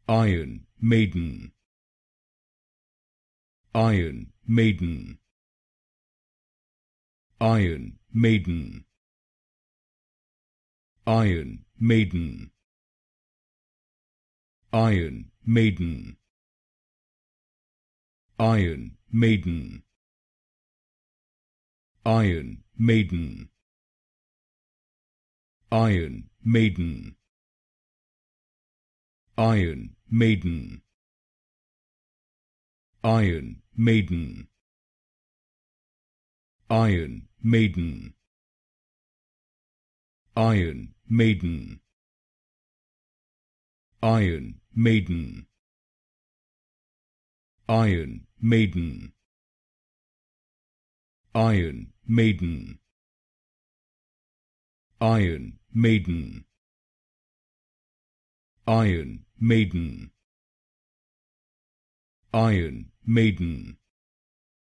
Iron Maiden, Iron Maiden, Iron Maiden, Iron Maiden, Iron Maiden, Iron Maiden, Iron Maiden, Iron Maiden, Iron Maiden, Iron Maiden, Iron Maiden, Iron Maiden, Iron Maiden, Iron Maiden, Iron Maiden, Iron Maiden, Iron Maiden, Iron Maiden,